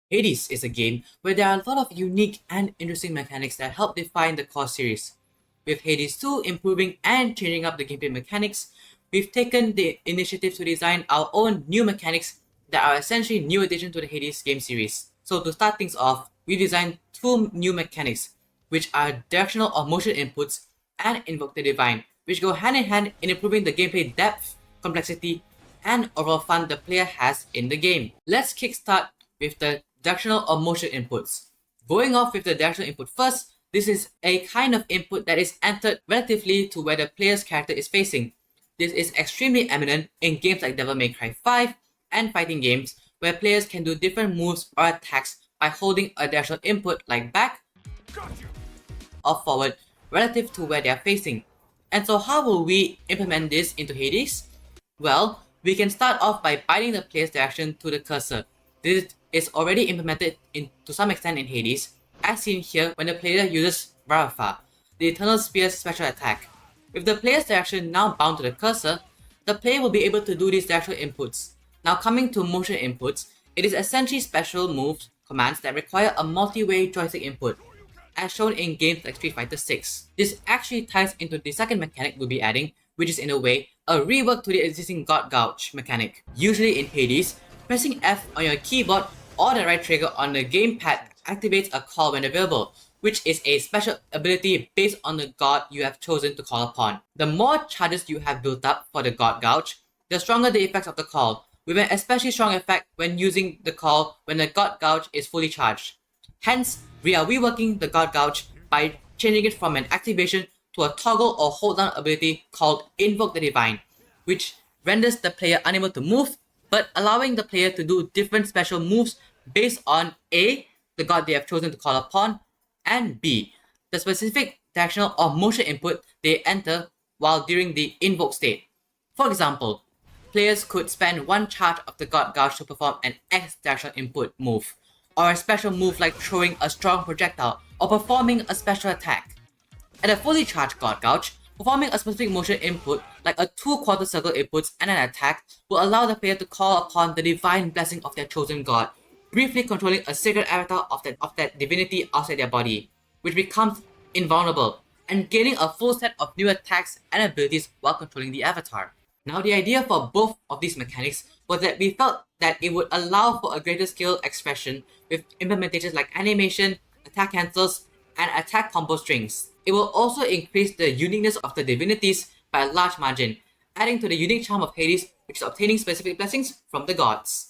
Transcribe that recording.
Hades is a game where there are a lot of unique and interesting mechanics that help define the core series. With Hades 2 improving and changing up the gameplay mechanics, we've taken the initiative to design our own new mechanics that are essentially new additions to the Hades game series. So to start things off, we designed two new mechanics, which are directional or motion inputs and Invoke the Divine, which go hand in hand in improving the gameplay depth, complexity, and overall fun the player has in the game. Let's kickstart with the directional or motion inputs. Going off with the directional input first, this is a kind of input that is entered relatively to where the player's character is facing. This is extremely eminent in games like Devil May Cry 5 and fighting games where players can do different moves or attacks by holding a directional input like back or forward relative to where they are facing. And so how will we implement this into Hades? Well, we can start off by binding the player's direction to the cursor. This is already implemented to some extent in Hades, as seen here when the player uses Varafa, the Eternal Spear's special attack. With the player's direction now bound to the cursor, the player will be able to do these directional inputs. Now coming to motion inputs, it is essentially special moves, commands that require a multi-way joystick input, as shown in games like Street Fighter 6. This actually ties into the second mechanic we'll be adding, which is in a way a rework to the existing God Gouge mechanic. Usually in Hades, pressing F on your keyboard or the right trigger on the gamepad activates a call when available, which is a special ability based on the god you have chosen to call upon. The more charges you have built up for the God Gouge, the stronger the effects of the call, with an especially strong effect when using the call when the God Gouge is fully charged. Hence, we are reworking the God Gouge by changing it from an activation to a toggle or hold down ability called Invoke the Divine, which renders the player unable to move, but allowing the player to do different special moves based on A, the god they have chosen to call upon, and B, the specific directional or motion input they enter while during the invoke state. For example, players could spend one charge of the God Gouge to perform an X directional input move, or a special move like throwing a strong projectile or performing a special attack. At a fully charged God Gouge, performing a specific motion input like a 2/4 circle input and an attack will allow the player to call upon the divine blessing of their chosen god, briefly controlling a sacred avatar of that divinity outside their body, which becomes invulnerable, and gaining a full set of new attacks and abilities while controlling the avatar. Now the idea for both of these mechanics was that we felt that it would allow for a greater scale expression with implementations like animation, attack cancels, and attack combo strings. It will also increase the uniqueness of the divinities by a large margin, adding to the unique charm of Hades, which is obtaining specific blessings from the gods.